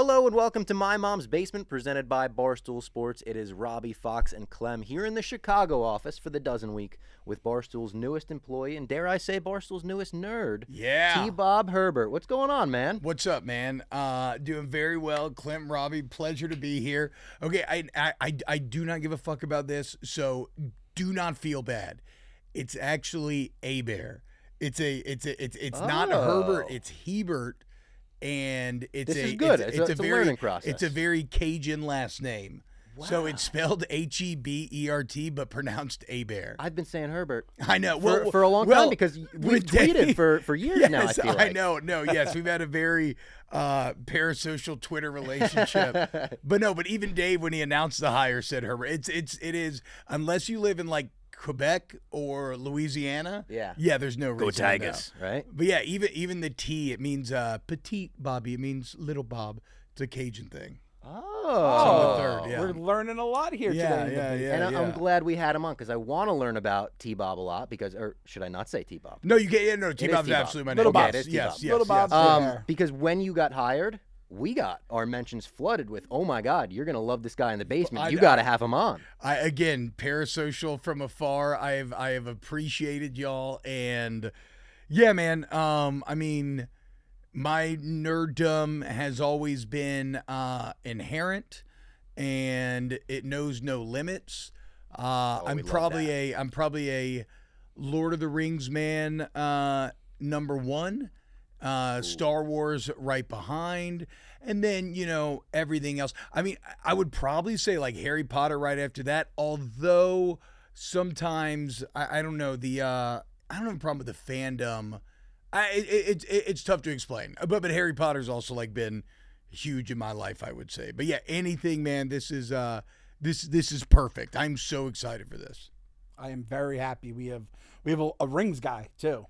Hello and welcome to My Mom's Basement, presented by Barstool Sports. It is Robbie, Fox, and Clem here in the Chicago office for the Dozen Week with Barstool's newest employee and, dare I say, Barstool's newest nerd, T-Bob Hebert. What's going on, man? What's up, man? Doing very well. Clem, Robbie, pleasure to be here. Okay, I do not give a fuck about this, so do not feel bad. It's actually Hebert. It's not Herbert, it's Hebert. And this is good. It's a learning process. It's a very Cajun last name. Wow. So it's spelled Hebert, but pronounced Hebert. I've been saying Herbert. I know. For a long time because we've tweeted for years yes, now, I feel like. I know. No, yes. We've had a very parasocial Twitter relationship. But even Dave, when he announced the hire, said Herbert. It is, unless you live in like Quebec or Louisiana, there's no reason. Go Tigers, right? But yeah, even the T, it means petite Bobby. It means little Bob. It's a Cajun thing. Oh, we're learning a lot here today. And I'm glad we had him on because I want to learn about T-Bob a lot or should I not say T-Bob? No, you can't. Yeah, no, T-Bob's absolutely my name. Little Bob. Okay, it is yes, T-Bob. Little Bob. Because when you got hired, we got our mentions flooded with, oh my God, you're going to love this guy in the basement. You got to have him on. Again, parasocial from afar. I have appreciated y'all. And yeah, man, I mean, my nerdom has always been inherent and it knows no limits. I'm probably a Lord of the Rings man, number one. Star Wars right behind, and then everything else. I mean, I would probably say like Harry Potter right after that. Although sometimes I don't know I don't have a problem with the fandom. It's tough to explain. But Harry Potter's also like been huge in my life, I would say. But yeah, anything, man. This is perfect. I'm so excited for this. I am very happy. We have a rings guy too.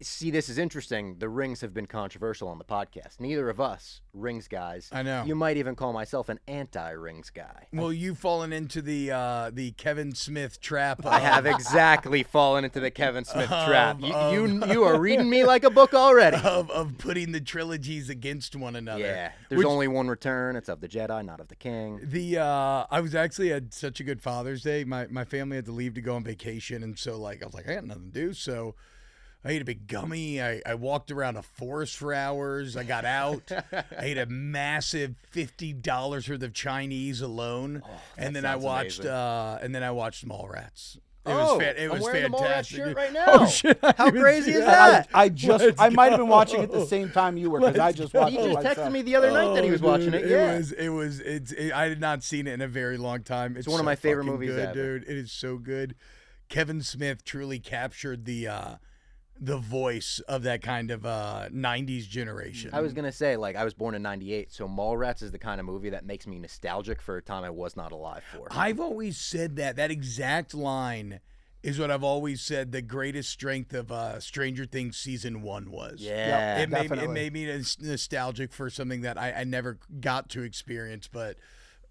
See, this is interesting. The rings have been controversial on the podcast. Neither of us rings guys. I know. You might even call myself an anti-rings guy. Well, you've fallen into the Kevin Smith trap. I have exactly fallen into the Kevin Smith trap. You are reading me like a book already. Of putting the trilogies against one another. Yeah. There's only one return. It's of the Jedi, not of the King. I was actually had such a good Father's Day. My family had to leave to go on vacation, and so I was like, I got nothing to do, so I ate a big gummy. I walked around a forest for hours. I got out. I ate a massive $50 worth of Chinese alone, and then I watched Mallrats. It was I'm wearing fantastic. The Mallrats shirt right now. Oh shit! How crazy is that? I might have been watching it the same time you were because I just watched it. He just texted me the other night that he was watching it. Yeah, I had not seen it in a very long time. It's one of my favorite movies good, ever. dude. It is so good. Kevin Smith truly captured the voice of that kind of 90s generation. I was going to say, I was born in 98, so Mallrats is the kind of movie that makes me nostalgic for a time I was not alive for. I've always said that exact line is what I've always said the greatest strength of Stranger Things Season 1 was. Yeah, it made me nostalgic for something that I never got to experience, but...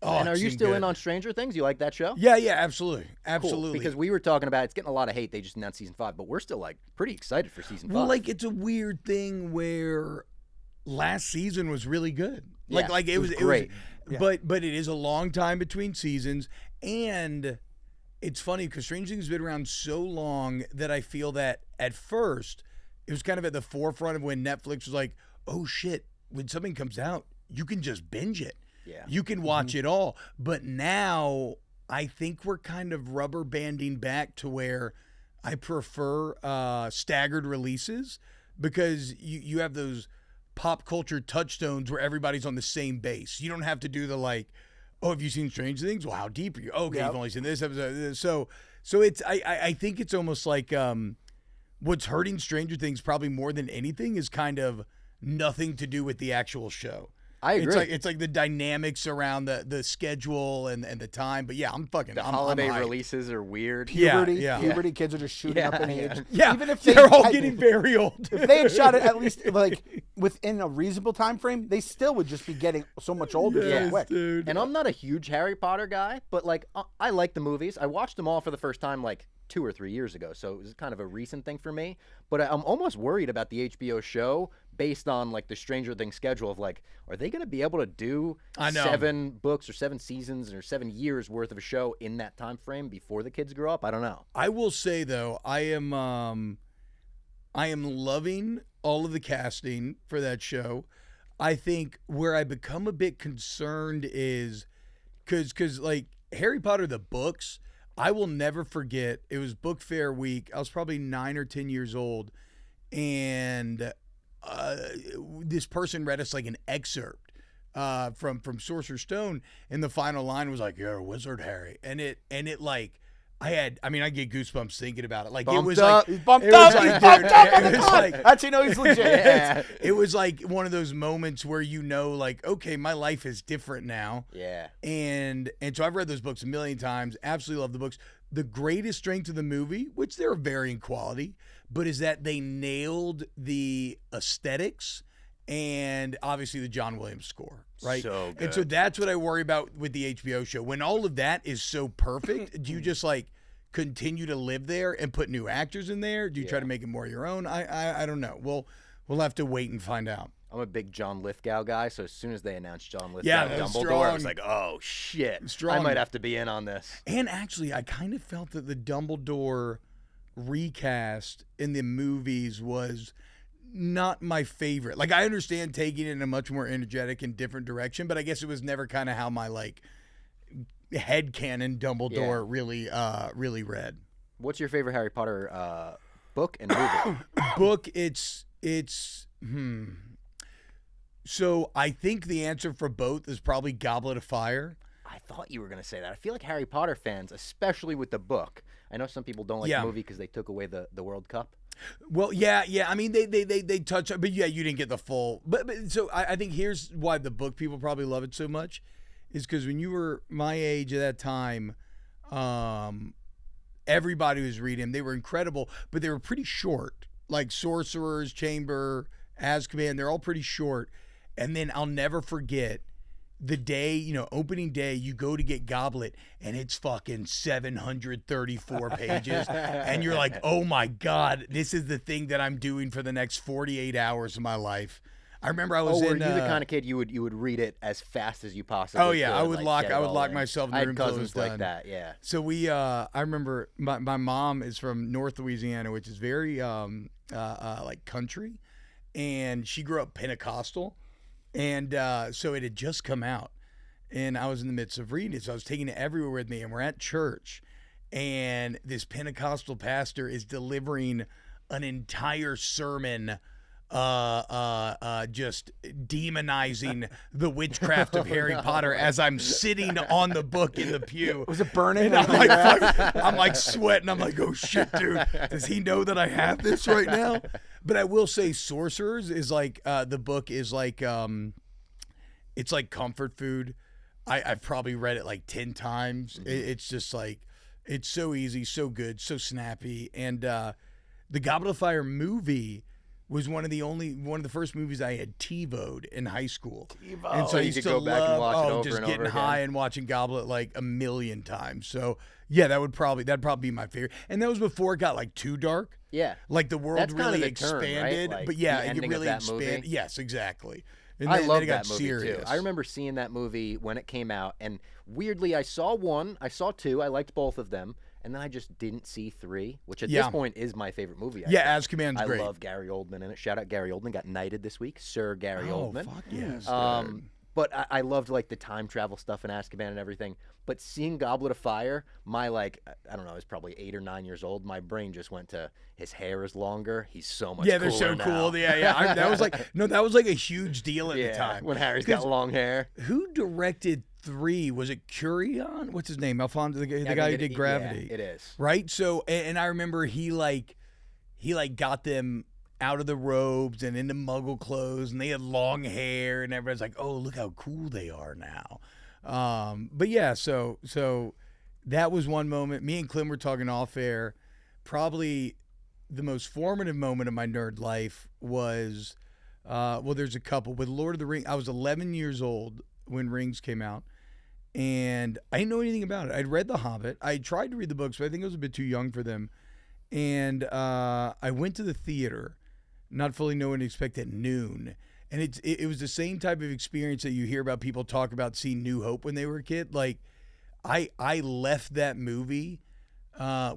and are you still in on Stranger Things? You like that show? Yeah, absolutely. Cool, because we were talking about it's getting a lot of hate. They just announced season 5, but we're still pretty excited for season 5. Well, it's a weird thing where last season was really good. Yeah, it was great. But it is a long time between seasons, and it's funny because Stranger Things has been around so long that I feel that at first it was kind of at the forefront of when Netflix was like, oh shit, when something comes out, you can just binge it. Yeah. You can watch it all. But now I think we're kind of rubber banding back to where I prefer staggered releases because you have those pop culture touchstones where everybody's on the same base. You don't have to do the oh, have you seen Stranger Things? Well, how deep are you? Okay, You've only seen this episode. So it's I think it's almost like what's hurting Stranger Things probably more than anything is kind of nothing to do with the actual show. I agree. It's like the dynamics around the schedule and the time. But yeah, I'm holiday releases are weird. Puberty kids are just shooting up in age. Yeah, even if they're all getting very old. If they had shot it at least within a reasonable time frame, they still would just be getting so much older so quick. Dude. And I'm not a huge Harry Potter guy, but I like the movies. I watched them all for the first time 2 or 3 years ago, so it was kind of a recent thing for me. But I'm almost worried about the HBO show based on like the Stranger Things schedule of like, are they going to be able to do 7 books or 7 seasons or 7 years worth of a show in that time frame before the kids grow up? I don't know. I will say though, I am loving all of the casting for that show. I think where I become a bit concerned is because like Harry Potter, the books, I will never forget. It was book fair week. I was probably 9 or 10 years old. And this person read us like an excerpt from Sorcerer's Stone. And the final line was like, "You're a wizard, Harry." And it like, I get goosebumps thinking about it. Like Bumped it was up. like He's bumped it up. was He's like, bumped dude, up. it was like, That's how you know he's legit. Yeah. it was like one of those moments where you know, like, okay, my life is different now. Yeah. And so I've read those books a million times. Absolutely love the books. The greatest strength of the movie, which they're of varying quality, but is that they nailed the aesthetics and obviously the John Williams score, right? So good. And so that's what I worry about with the HBO show. When all of that is so perfect, do you just like continue to live there and put new actors in there? Do you try to make it more your own? I don't know. We'll have to wait and find out. I'm a big John Lithgow guy, so as soon as they announced John Lithgow Yeah, and that's Dumbledore, I was strong. like, oh shit, Strong. I might have to be in on this. And actually, I kind of felt that the Dumbledore recast in the movies was not my favorite. Like, I understand taking it in a much more energetic and different direction, but I guess it was never kind of how my like headcanon Dumbledore really read. What's your favorite Harry Potter book and movie? Book, So I think the answer for both is probably Goblet of Fire. I thought you were going to say that. I feel like Harry Potter fans, especially with the book, I know some people don't like the movie because they took away the World Cup. Well, yeah. I mean, they touch on, but yeah, you didn't get the full. But so I think here's why the book people probably love it so much, is because when you were my age at that time, everybody was reading them. They were incredible, but they were pretty short. Like Sorcerer's Chamber, Azkaban, they're all pretty short. And then I'll never forget the day, opening day, you go to get Goblet and it's fucking 734 pages. And you're like, oh my God, this is the thing that I'm doing for the next 48 hours of my life. I remember I was were in. you the kind of kid you would read it as fast as you possibly? Oh yeah, could, I would like, lock myself in the I room had till it cousins was like done. that. Yeah. So I remember my mom is from North Louisiana, which is very like country, and she grew up Pentecostal, and so it had just come out, and I was in the midst of reading it, so I was taking it everywhere with me, and we're at church, and this Pentecostal pastor is delivering an entire sermon just demonizing the witchcraft of Harry Potter as I'm sitting on the book in the pew. Was it burning? I'm like sweating. I'm like, oh shit, dude. Does he know that I have this right now? But I will say Sorcerers is like, the book is like, it's like comfort food. I've probably read it like 10 times. It's just like, it's so easy, so good, so snappy. And the Goblet of Fire movie was one of the first movies I had TiVo'd in high school. And so I you used could to go back and watch it over just and getting over high again. and watching Goblet like a million times. So yeah, that'd probably be my favorite. And that was before it got like too dark. Yeah. Like the world That's kind of really the term, right? expanded. Like, but yeah, the it ending of really that movie. expanded. Yes, exactly. And I then love it got that movie serious. too. I remember seeing that movie when it came out, and weirdly, I saw 1, I saw 2, I liked both of them, and then I just didn't see 3, which at this point is my favorite movie. Yeah, Azkaban's great. I love Gary Oldman in it. Shout out Gary Oldman, got knighted this week, Sir Gary Oldman. Fuck yes. But I loved like the time travel stuff in Azkaban and everything. But seeing Goblet of Fire, my I don't know, I was probably 8 or 9 years old. My brain just went to his hair is longer. He's so much. Yeah, they're cooler so now. cool. Yeah. That was like a huge deal at the time when Harry's got long hair. Who directed 3? Was it Curion? What's his name? Alfonso, the guy who did Gravity. Yeah, it is. Right? So, and I remember he got them out of the robes and into Muggle clothes, and they had long hair, and everybody's like, "Oh, look how cool they are now." But yeah, so that was one moment. Me and Clem were talking off air. Probably the most formative moment of my nerd life was, there's a couple with Lord of the Rings. I was 11 years old when Rings came out, and I didn't know anything about it. I'd read The Hobbit. I tried to read the books, but I think I was a bit too young for them. And I went to the theater, not fully knowing what to expect at noon. And it was the same type of experience that you hear about people talk about seeing New Hope when they were a kid. Like, I left that movie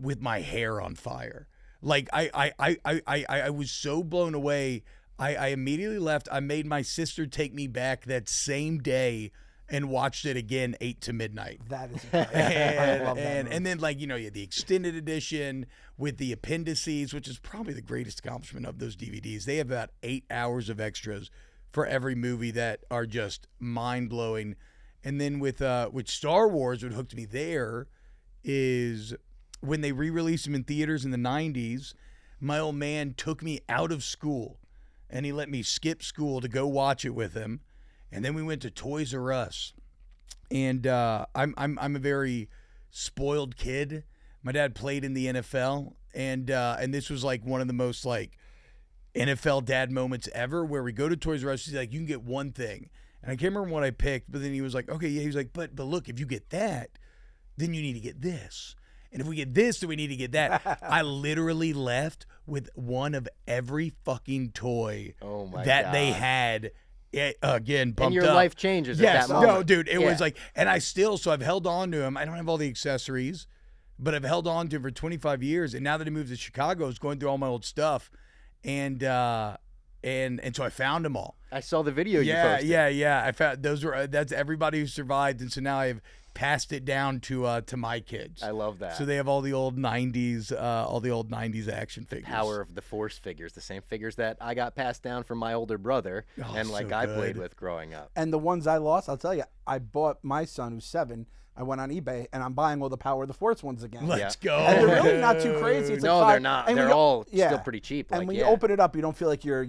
with my hair on fire. Like, I was so blown away. I immediately left. I made my sister take me back that same day and watched it again 8 to midnight. That is incredible. I love that movie. And then, like, you had the extended edition with the appendices, which is probably the greatest accomplishment of those DVDs. They have about 8 hours of extras for every movie that are just mind-blowing. And then with Star Wars, what hooked me there is when they re-released them in theaters in the 90s, my old man took me out of school, and he let me skip school to go watch it with him. And then we went to Toys R Us, and I'm a very spoiled kid. My dad played in the NFL, and this was like one of the most like NFL dad moments ever, where we go to Toys R Us. He's like, you can get one thing, and I can't remember what I picked, but then he was like, okay, yeah. He was like, but look, if you get that, then you need to get this, and if we get this, then we need to get that. I literally left with one of every fucking toy that they had. Again, bumped up. And your life changes yes, at that moment. No, dude, it was like, and so I've held on to him. I don't have all the accessories, but I've held on to him for 25 years. And now that he moved to Chicago, I was going through all my old stuff, and so I found them all. I saw the video you posted. Yeah. I found that's everybody who survived, and so now I've passed it down to my kids. I love that. So they have all the old 90s action figures. Power of the Force figures, the same figures that I got passed down from my older brother and like I played with growing up. And the ones I lost, I'll tell you, I bought my son who's 7. I went on eBay and I'm buying all the Power of the Force ones again. Let's go. And they're really not too crazy. It's no, like they're not. They're all still pretty cheap. And like, when you open it up, you don't feel like you're,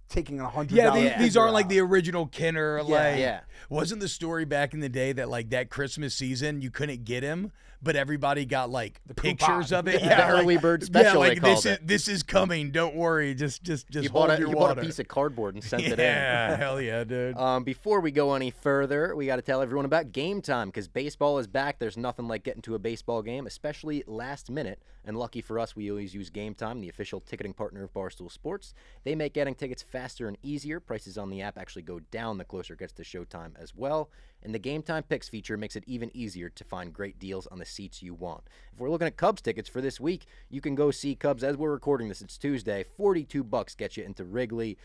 taking $100. These aren't like the original Kenner. Yeah. Wasn't the story back in the day that like that Christmas season you couldn't get him, but everybody got like the pictures of it? The early bird special. Like they called it. This is coming. Don't worry. Just you hold bought your you water. bought a piece of cardboard and sent it in. Yeah, hell yeah, dude. Before we go any further, we got to tell everyone about Game Time because baseball is back. There's nothing like getting to a baseball game, especially last minute. And lucky for us, we always use Game Time, the official ticketing partner of Barstool Sports. They make getting tickets faster and easier. Prices on the app actually go down the closer it gets to showtime as well. And the Game Time Picks feature makes it even easier to find great deals on the seats you want. If we're looking at Cubs tickets for this week, you can go see Cubs as we're recording this. It's Tuesday. $42 gets you into Wrigley.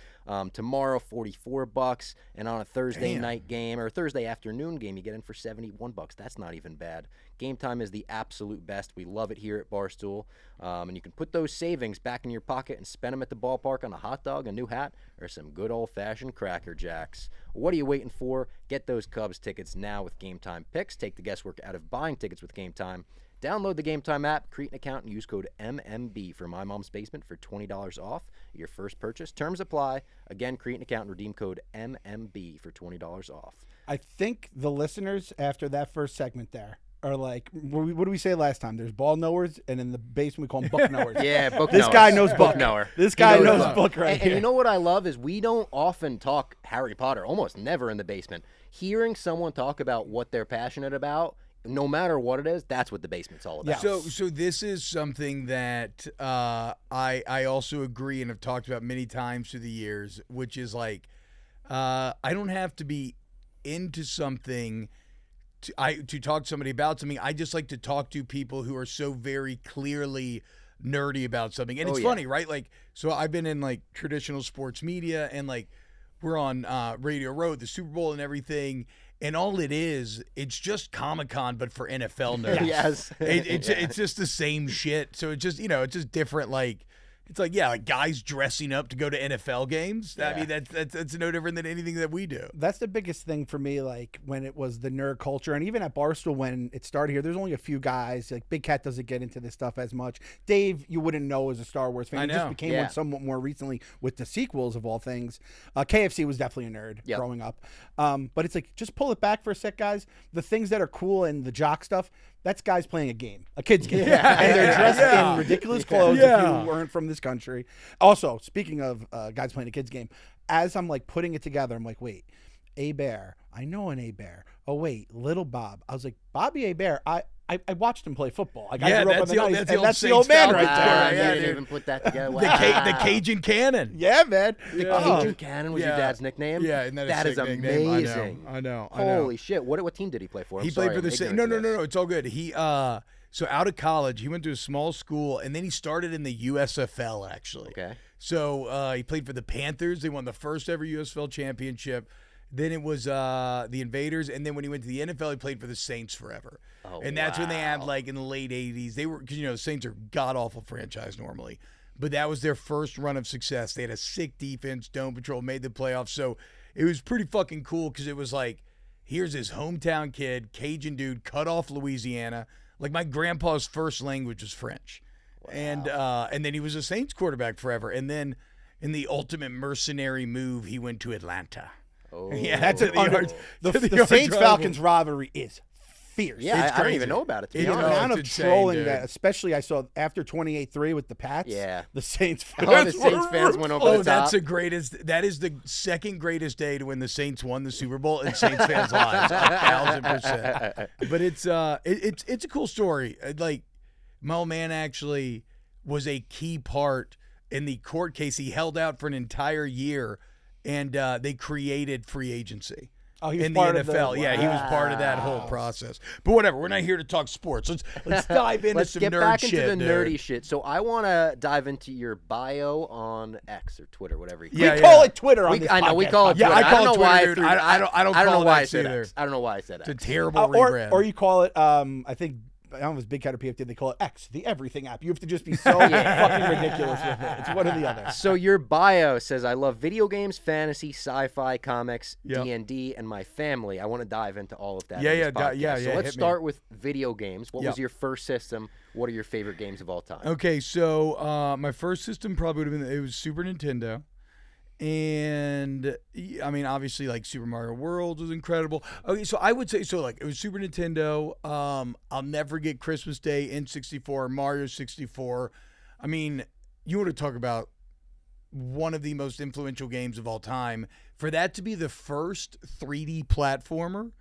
Tomorrow, $44. And on a Thursday night game or Thursday afternoon game, you get in for $71. That's not even bad. Game Time is the absolute best. We love it here at Barstool. And you can put those savings back in your pocket and spend them at the ballpark on a hot dog, a new hat, or some good old-fashioned Cracker Jacks. What are you waiting for? Get those Cubs tickets now with Game Time Picks. Take the guesswork out of buying tickets with Game Time. Download the Game Time app, create an account, and use code MMB for My Mom's Basement for $20 off your first purchase. Terms apply. Again, create an account and redeem code MMB for $20 off. I think the listeners, after that first segment there, are like, what did we say last time? There's ball knowers, and in the basement we call them book knowers. Yeah, book This knowers. guy knows book. knower. This guy knows book and you know what I love is we don't often talk Harry Potter, almost never in the basement. Hearing someone talk about what they're passionate about, no matter what it is, that's what the basement's all about. So this is something that I also agree and have talked about many times through the years, which is like I don't have to be into something to talk to somebody about something. I just like to talk to people who are so very clearly nerdy about something. And it's funny, right? Like, so I've been in like traditional sports media, and like we're on Radio Row, the Super Bowl and everything. And all it is, it's just Comic-Con, but for NFL nerds. Yes. It's just the same shit. So it's just, it's just different. Like, it's like, like guys dressing up to go to NFL games. Yeah. I mean, that's no different than anything that we do. That's the biggest thing for me, like when it was the nerd culture, and even at Barstool when it started here, there's only a few guys. Like Big Cat doesn't get into this stuff as much. Dave, you wouldn't know as a Star Wars fan. I He just know. became one somewhat more recently with the sequels of all things. KFC was definitely a nerd growing up. But it's like, just pull it back for a sec, guys. The things that are cool and the jock stuff, that's guys playing a game, a kid's game. And they're dressed in ridiculous clothes if you weren't from this country. Also, speaking of guys playing a kid's game, as I'm like putting it together, I'm like, wait, Hebert. I know an Hebert. Oh wait, Little Bob. I was like, Bobby Hebert. I watched him play football. Like, I grew up on the 90s, and that's the old man right there. Yeah, I didn't even put that together. Wow. The Cajun Cannon. Yeah, man. The Cajun Cannon was your dad's nickname? Yeah, and that is amazing. I know. Holy shit. What team did he play for? He played for the same. No. It's all good. He so out of college, he went to a small school, and then he started in the USFL actually. Okay. So he played for the Panthers. They won the first ever USFL championship. Then it was the Invaders, and then when he went to the NFL, he played for the Saints forever. Oh, and that's when they had, like, in the late 80s. They were, because, the Saints are god-awful franchise normally. But that was their first run of success. They had a sick defense, dome patrol, made the playoffs. So it was pretty fucking cool because it was like, here's his hometown kid, Cajun dude, cut off Louisiana. Like, my grandpa's first language was French. Wow. And then he was a Saints quarterback forever. And then in the ultimate mercenary move, he went to Atlanta. Oh, yeah, that's the Saints Falcons rivalry is fierce. Yeah, I don't even know about it. The amount of trolling that, especially I saw after 28-3 with the Pats. Yeah, the Saints fans. The Saints fans went over the top. That's the greatest. That is the second greatest day to when the Saints won the Super Bowl in Saints fans' lives. 1,000%. But it's a cool story. Like, my old man actually was a key part in the court case. He held out for an entire year. And they created free agency in the NFL. Yeah, he was part of that whole process. But whatever, we're not here to talk sports. Let's dive into some nerd shit. Let's get back into the nerdy shit. So I want to dive into your bio on X or Twitter, whatever you call it. We call it Twitter on this podcast. I know, we call it Twitter. Yeah, I call it Twitter, dude. I don't call it X either. I don't know why I said X. It's a terrible rebrand. Or you call it, I think, I don't know if it's Big Cat or PFT, they call it X, the everything app. You have to just be so fucking ridiculous with it. It's one or the other. So your bio says, I love video games, fantasy, sci-fi, comics, D&D, and my family. I want to dive into all of that. So let's start with video games. What was your first system? What are your favorite games of all time? Okay, so my first system probably would have been, it was Super Nintendo. And I mean, obviously, like Super Mario World was incredible. Okay, so I would say, it was Super Nintendo. I'll never get Christmas Day, N64, Mario 64. I mean, you want to talk about one of the most influential games of all time. For that to be the first 3D platformer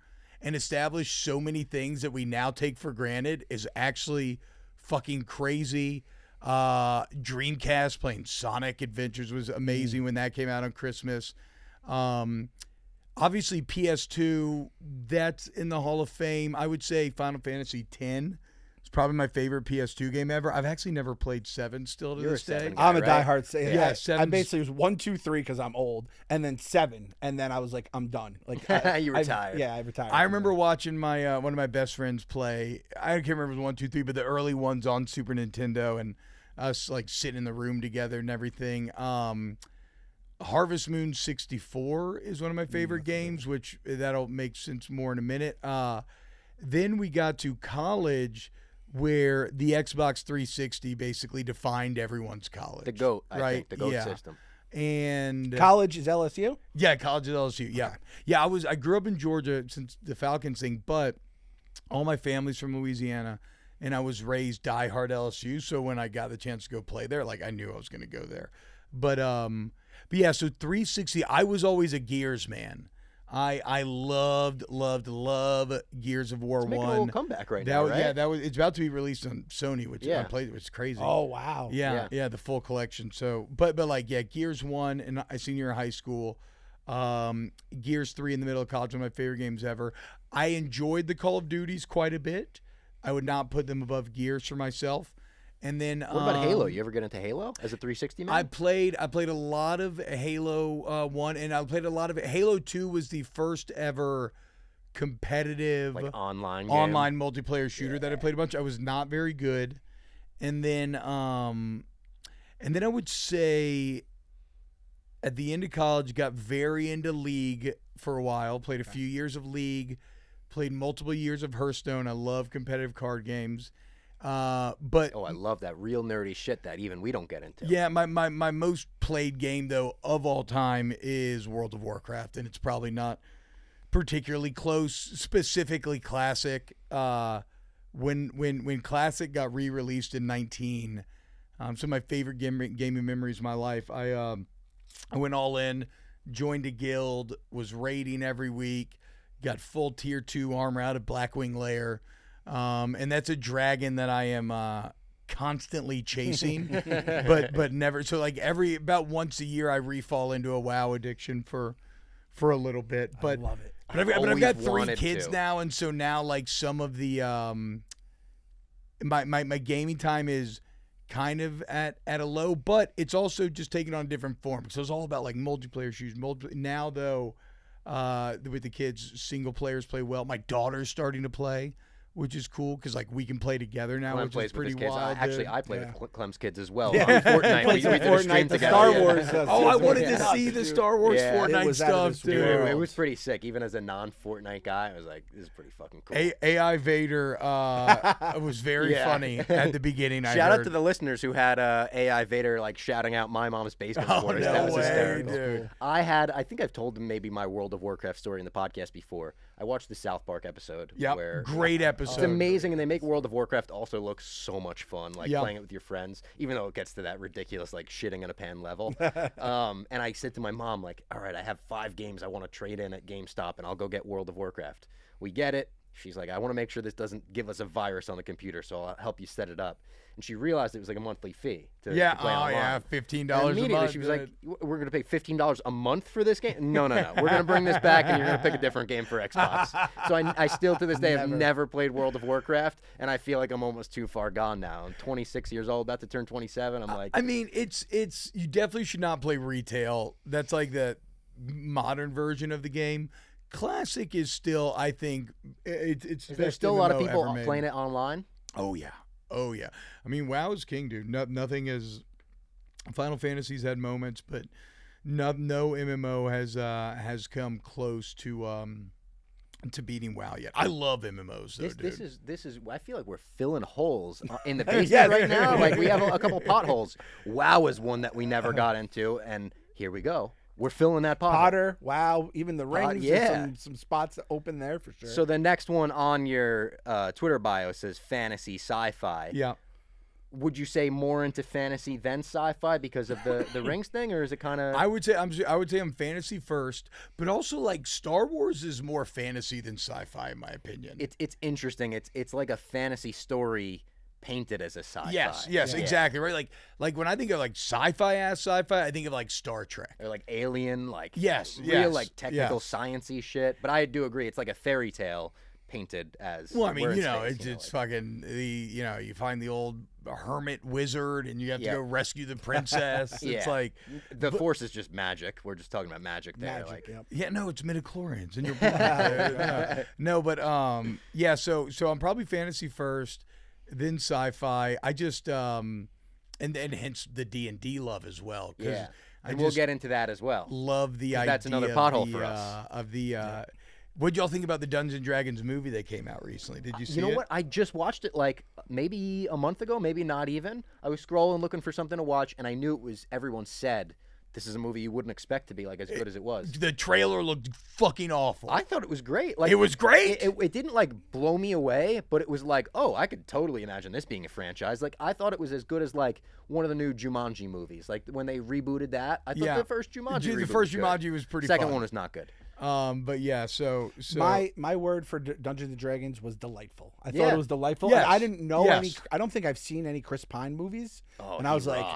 and establish so many things that we now take for granted is actually fucking crazy. Dreamcast playing Sonic Adventures was amazing when that came out on Christmas. Obviously PS2, that's in the Hall of Fame. I would say Final Fantasy X is probably my favorite PS2 game ever. I've actually never played 7 still to this day. I'm a diehard 7. Yeah, I basically was 1, 2, 3 because I'm old, and then 7, and then I was like, I'm done. Like you retired. I retired. I remember watching my one of my best friends play. I can't remember if it was 1, 2, 3, but the early ones on Super Nintendo, and us like sitting in the room together and everything. Harvest Moon 64 is one of my favorite games, which that'll make sense more in a minute. Then we got to college, where the Xbox 360 basically defined everyone's college. The GOAT, right? I think, the GOAT system. And college is LSU? Yeah, college is LSU. Yeah. Yeah, I grew up in Georgia since the Falcons thing, but all my family's from Louisiana. And I was raised diehard LSU, so when I got the chance to go play there, like, I knew I was going to go there. But yeah, so 360, I was always a Gears man. I loved Gears of War 1. It's making a little comeback right now, right? Yeah, it's about to be released on Sony, which I played, which is crazy. Oh, wow. Yeah, the full collection. So, but like, yeah, Gears 1 in my senior year of high school. Gears 3 in the middle of college, one of my favorite games ever. I enjoyed the Call of Duties quite a bit. I would not put them above Gears for myself. And then what about Halo? You ever get into Halo as a 360 man? I played a lot of Halo 1, and I played a lot of it. Halo 2 was the first ever competitive online multiplayer shooter that I played a bunch. I was not very good. And then I would say at the end of college, got very into League for a while, played a few years of League. Played multiple years of Hearthstone. I love competitive card games. But I love that real nerdy shit that even we don't get into. Yeah, my most played game though of all time is World of Warcraft, and it's probably not particularly close, specifically Classic. When Classic got re-released in 19, some of my favorite gaming memories of my life. I went all in. joined a guild, was raiding every week, got full tier 2 armor out of Blackwing Lair. And that's a dragon that I am constantly chasing, but never. So like about once a year, I refall into a WoW addiction for a little bit. But I love it. But I've got 3 kids now, and so now like some of the my gaming time is kind of at a low, but it's also just taking on a different form. So it's all about like multiplayer shoes. Now though, with the kids, single players play well. My daughter's starting to play, which is cool because like we can play together now, Clem which plays is pretty with his kids. wild. I play with Clem's kids as well. Yeah. On Fortnite. We did a stream the together. Star Yeah. Wars. I wanted to see the Star Wars Yeah. It Fortnite was out of stuff, this dude. world. It was pretty sick. Even as a non-Fortnite guy, I was like, this is pretty fucking cool. AI Vader was very funny at the beginning. Shout out to the listeners who had AI Vader like shouting out my mom's basement for us. no That was way, hysterical. dude. I think I've told them maybe my World of Warcraft story in the podcast before. I watched the South Park episode. Yep, Where great episode. It's amazing, and they make World of Warcraft also look so much fun, like Yep. playing it with your friends, even though it gets to that ridiculous, like, shitting in a pan level. And I said to my mom, like, all right, I have 5 games I want to trade in at GameStop, and I'll go get World of Warcraft. We get it. She's like, I want to make sure this doesn't give us a virus on the computer, so I'll help you set it up. And she realized it was like a monthly fee to play online. $15 And a immediately month. she was like, we're going to pay $15 a month for this game? No. We're going to bring this back, and you're going to pick a different game for Xbox. So I still, to this day, have never played World of Warcraft, and I feel like I'm almost too far gone now. I'm 26 years old, about to turn 27. I'm like... I mean, it's you definitely should not play retail. That's like the modern version of the game. Classic is still, I think, it's There's still a lot of people playing it online? Oh, yeah. I mean, WoW is king, dude. Nothing is... Final Fantasy's had moments, but no MMO has come close to beating WoW yet. I love MMOs, though, dude. This is. I feel like we're filling holes in the basement right now. Like, we have a couple potholes. WoW is one that we never got into, and here we go. We're filling that pothole. Potter, WoW, even the rings. There's some spots open there for sure. So the next one on your Twitter bio says fantasy sci-fi. Yeah. Would you say more into fantasy than sci-fi because of the rings thing, or is it kind of? I would say I'm fantasy first, but also like Star Wars is more fantasy than sci-fi in my opinion. It's interesting. It's like a fantasy story painted as a sci-fi. Yes, exactly right. Like when I think of like sci-fi, I think of like Star Trek or like Alien, like real like technical sciencey shit. But I do agree, it's like a fairy tale painted as. Well, I mean, space, it's fucking you find the old hermit wizard and you have to go rescue the princess. It's like the Force is just magic. We're just talking about magic there. It's midichlorians in your blood. No, but so I'm probably fantasy first, then sci-fi. I just and hence the D&D love as well. Yeah, and we'll get into that as well. Love the idea. That's another pothole for us. What'd y'all think about the Dungeons and Dragons movie that came out recently? Did you see it? You know what? I just watched it like maybe a month ago, maybe not even. I was scrolling looking for something to watch, and I knew it was. Everyone said this is a movie you wouldn't expect to be like as good as it was. The trailer looked fucking awful. I thought it was great. Like it was great. It didn't like blow me away, but it was like, oh, I could totally imagine this being a franchise. Like I thought it was as good as like one of the new Jumanji movies. Like when they rebooted that, I thought the first Jumanji. The first Jumanji was pretty. Second fun. one was not good. But yeah, so my word for Dungeons and Dragons was delightful. I thought it was delightful. Yes. I didn't know any. Yes. I don't think I've seen any Chris Pine movies. Oh, and I was like,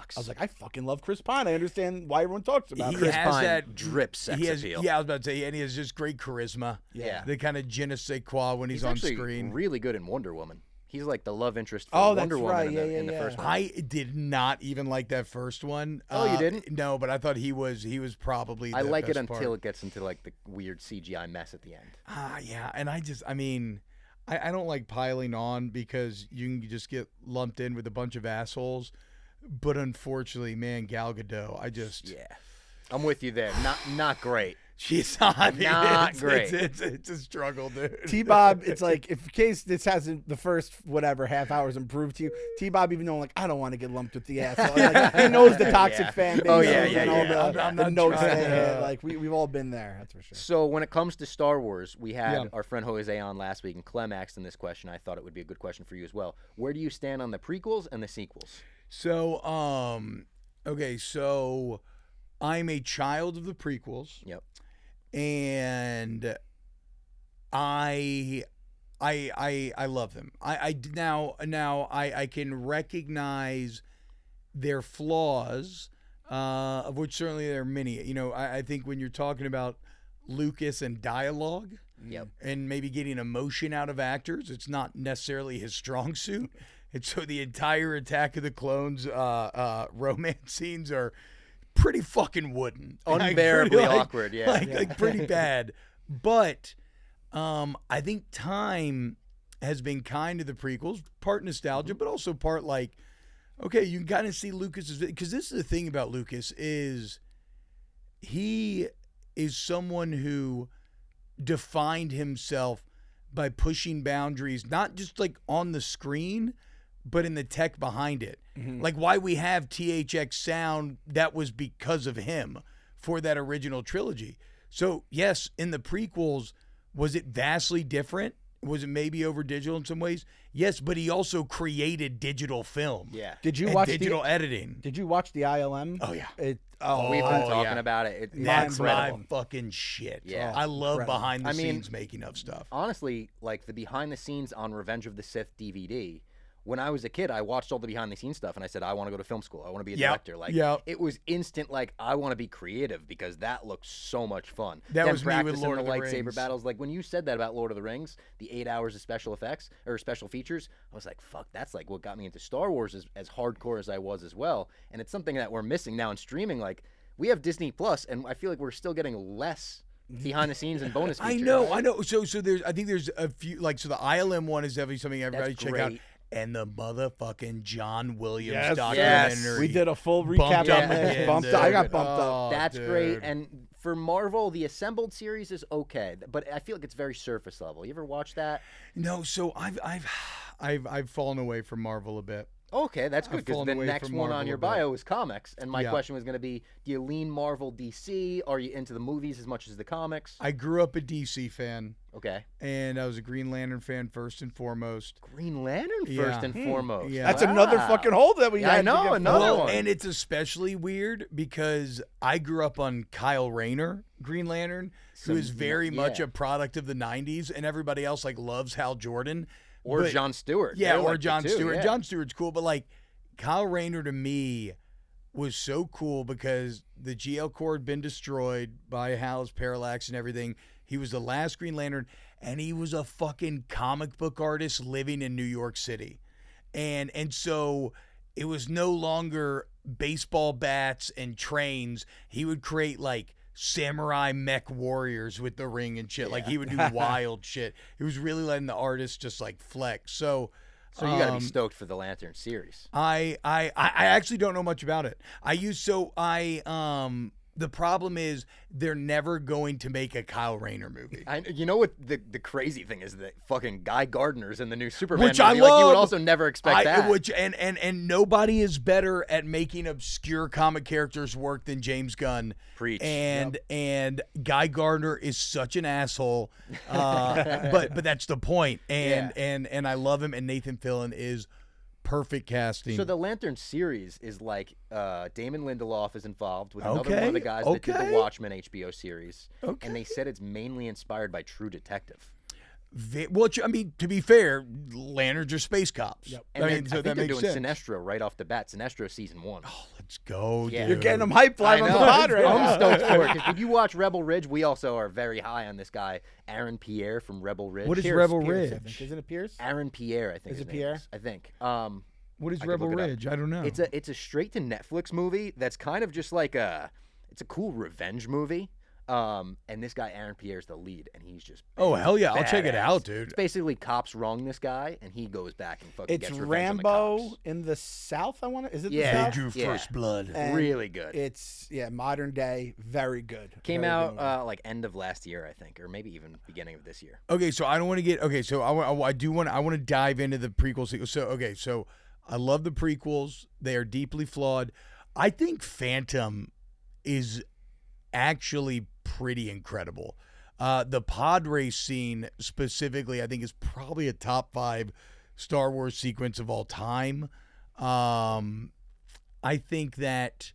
I fucking love Chris Pine. I understand why everyone talks about Chris him. Pine that drip sex appeal. Yeah, I was about to say, and he has just great charisma. Yeah, the kind of je ne sais quoi when he's on screen. Really good in Wonder Woman. He's like the love interest for Wonder Woman in the first one. I did not even like that first one. Oh, you didn't? No, but I thought he was probably the I like best it until part. it gets into like the weird CGI mess at the end. Yeah, and I don't like piling on because you can just get lumped in with a bunch of assholes. But unfortunately, man, Gal Gadot, I'm with you there. Not great. She's not great. It's a struggle, dude. T-Bob, it's like, in case this hasn't, the first, half hours improved to you, T-Bob, even though, like, I don't want to get lumped with the asshole. Like, he knows the toxic fan base. And all the notes they had. Like, we've all been there, that's for sure. So when it comes to Star Wars, we had our friend Jose on last week, and Clem asked him this question. I thought it would be a good question for you as well. Where do you stand on the prequels and the sequels? So, okay, so I'm a child of the prequels. Yep. And I love them. I can recognize their flaws, of which certainly there are many. You know, I think when you're talking about Lucas and dialogue, yep, and maybe getting emotion out of actors, it's not necessarily his strong suit. And so the entire Attack of the Clones romance scenes are pretty fucking wooden, unbearably awkward. Yeah, like pretty bad. But I think time has been kind to the prequels, part nostalgia, but also part like, okay, you can kind of see Lucas's, because this is the thing about Lucas is he is someone who defined himself by pushing boundaries, not just like on the screen, but in the tech behind it. Mm-hmm. Like why we have THX sound, that was because of him for that original trilogy. So yes, in the prequels, was it vastly different? Was it maybe over digital in some ways? Yes, but he also created digital film. Yeah. Did you watch digital editing? Did you watch the ILM? Oh yeah. We've been talking about it. That's incredible. my fucking shit. Yeah. I love behind the scenes making of stuff. Honestly, like the behind the scenes on Revenge of the Sith DVD. When I was a kid, I watched all the behind-the-scenes stuff, and I said, I want to go to film school. I want to be a director. Like, it was instant, like, I want to be creative because that looks so much fun. That was me with Lord of the lightsaber Rings. battles. Like, when you said that about Lord of the Rings, the 8 hours of special effects, or special features, I was like, fuck, that's like what got me into Star Wars as hardcore as I was as well. And it's something that we're missing now in streaming. Like, we have Disney Plus, and I feel like we're still getting less behind the scenes and bonus features. I know. So I think there's a few, like, so the ILM one is definitely something everybody check out. And the motherfucking John Williams documentary. Yes. We did a full recap on this. I got bumped up. That's great. And for Marvel, the assembled series is okay, but I feel like it's very surface level. You ever watch that? No. So I've fallen away from Marvel a bit. Okay, that's good because the next one on your bio is comics. And my question was going to be, do you lean Marvel, DC? Are you into the movies as much as the comics? I grew up a DC fan. Okay. And I was a Green Lantern fan first and foremost. Green Lantern first and foremost. Yeah. That's another fucking hole that we had. I know, another one. And it's especially weird because I grew up on Kyle Rayner, Green Lantern, who is very much a product of the 90s, and everybody else like loves Hal Jordan. Or John Stewart. Yeah, or John Stewart. Yeah. John Stewart's cool, but like Kyle Rayner to me was so cool because the GL Corps had been destroyed by Hal's parallax and everything. He was the last Green Lantern, and he was a fucking comic book artist living in New York City. And so it was no longer baseball bats and trains. He would create like samurai mech warriors with the ring and shit. Like he would do wild shit. He was really letting the artist just like flex. So you got to be stoked for the Lantern series. I actually don't know much about it. The problem is they're never going to make a Kyle Rayner movie. You know what the crazy thing is that fucking Guy Gardner's in the new Superman which movie. I love. Like, you would also never expect that. And nobody is better at making obscure comic characters work than James Gunn. Preach. And Guy Gardner is such an asshole. But that's the point. And I love him. And Nathan Fillion is perfect casting. So the Lantern series is like Damon Lindelof is involved with another one of the guys that did the Watchmen HBO series. Okay. And they said it's mainly inspired by True Detective. Well, I mean, to be fair, Lanterns are space cops. Yep. And I think they're doing Sinestro right off the bat. Sinestro season 1. Oh, let's go, Yeah. dude. You're getting them hyped live on the pod right now. I'm stoked for it. 'Cause did you watch Rebel Ridge? We also are very high on this guy, Aaron Pierre from Rebel Ridge. What is Rebel Pierce, Ridge? Isn't it Pierce? Aaron Pierre, I think. Is his it name Pierre? is. I think. What is I could Rebel look it up. Ridge? I don't know. It's a straight to Netflix movie that's kind of just like it's a cool revenge movie. And this guy Aaron Pierre is the lead, and he's just hell yeah, I'll check it badass. out, dude. It's basically cops wrong this guy, and he goes back and fucking It's gets revenge on the Rambo cops. in the South. Is it Yeah. the They South? drew first blood. And really good. It's modern day, very good. Came Very out good movie. like end of last year, I think, or maybe even beginning of this year. Okay, so I don't want to get so I want to dive into the prequels. So I love the prequels. They are deeply flawed. I think Phantom is actually pretty incredible. The pod race scene specifically, I think, is probably a top 5 Star Wars sequence of all time. I think that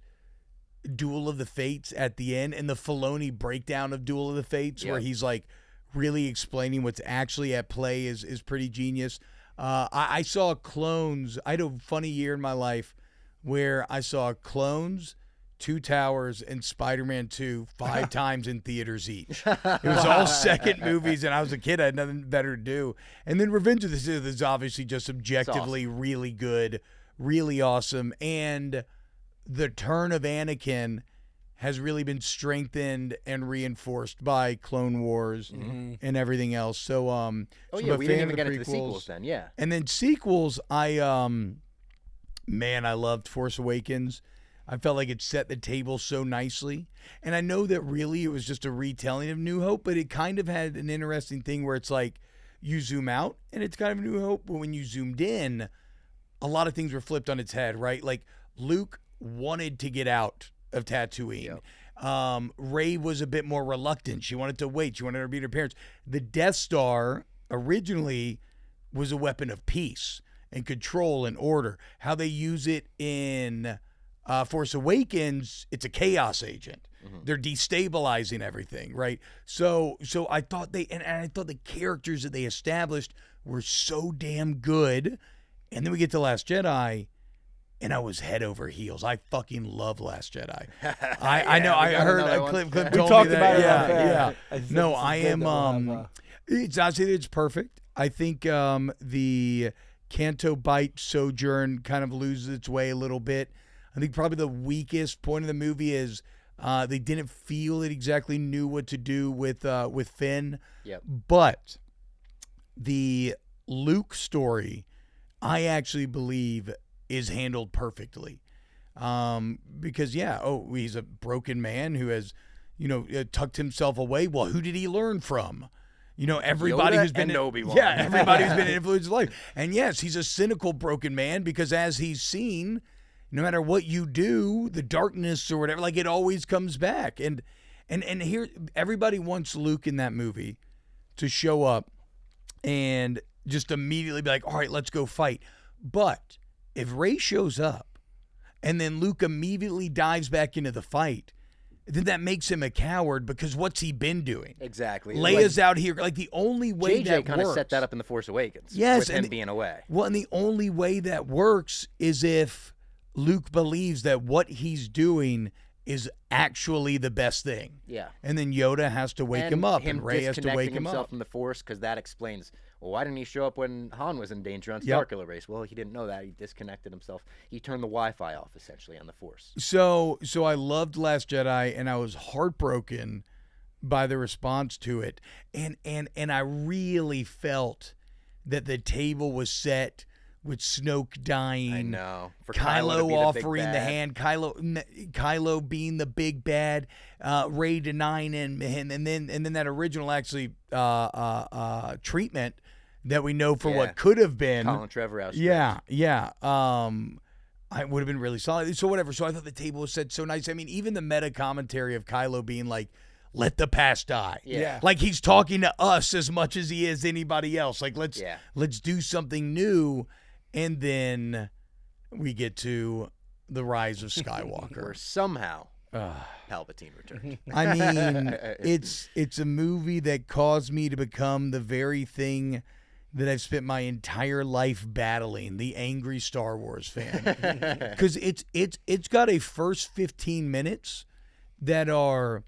Duel of the Fates at the end, and the Filoni breakdown of Duel of the Fates, where he's like really explaining what's actually at play is pretty genius. I saw Clones. I had a funny year in my life where I saw Clones, Two Towers, and Spider-Man 2 5 times in theaters each. It was all second movies, and I was a kid. I had nothing better to do. And then Revenge of the Sith is obviously just objectively really good, really awesome. And the turn of Anakin has really been strengthened and reinforced by Clone Wars and everything else. So, we didn't even get into the sequels then, And then sequels, I loved Force Awakens. I felt like it set the table so nicely. And I know that really it was just a retelling of New Hope, but it kind of had an interesting thing where it's like you zoom out and it's kind of New Hope, but when you zoomed in, a lot of things were flipped on its head, right? Like Luke wanted to get out of Tatooine. Rey was a bit more reluctant. She wanted to wait. She wanted to meet her parents. The Death Star originally was a weapon of peace and control and order. How they use it in Force Awakens, it's a chaos agent. They're destabilizing everything, right? So I thought I thought the characters that they established were so damn good. And then we get to Last Jedi, and I was head over heels. I fucking love Last Jedi. I know. I heard Clip told me talked that. about it. No, I am. It's honestly, it's perfect. I think the Canto Bight sojourn kind of loses its way a little bit. I think probably the weakest point of the movie is they didn't feel it exactly knew what to do with Finn. But the Luke story, I actually believe, is handled perfectly. Because he's a broken man who has, tucked himself away. Well, who did he learn from? Everybody Yoda who's been and Obi-Wan. Everybody who's been an influence in life. And yes, he's a cynical broken man because as he's seen, no matter what you do, the darkness or whatever, like it always comes back. And here everybody wants Luke in that movie to show up and just immediately be like, all right, let's go fight. But if Rey shows up and then Luke immediately dives back into the fight, then that makes him a coward because what's he been doing? Exactly. Leia's out here. Like the only way JJ kind of set that up in The Force Awakens. Yes, with him being away. Well, and the only way that works is if Luke believes that what he's doing is actually the best thing. Yeah. And then Yoda has to wake him up, and Rey has to wake him himself up. from the Force, because that explains, well, why didn't he show up when Han was in danger on Starkiller Base? Well, he didn't know that. He disconnected himself. He turned the Wi-Fi off, essentially, on the Force. So I loved Last Jedi, and I was heartbroken by the response to it. And I really felt that the table was set with Snoke dying. I know. For Kylo offering the hand, Kylo being the big bad, Rey denying him, and then that original actually treatment that we know for what could have been Colin Trevorrow. Yeah. I would have been really solid. So whatever. So I thought the table was set so nice. I mean, even the meta commentary of Kylo being like, let the past die. Yeah. Like he's talking to us as much as he is anybody else. Like let's do something new. And then we get to the rise of Skywalker. Where somehow Palpatine returned. I mean, it's a movie that caused me to become the very thing that I've spent my entire life battling, the angry Star Wars fan. Because it's got a first 15 minutes that are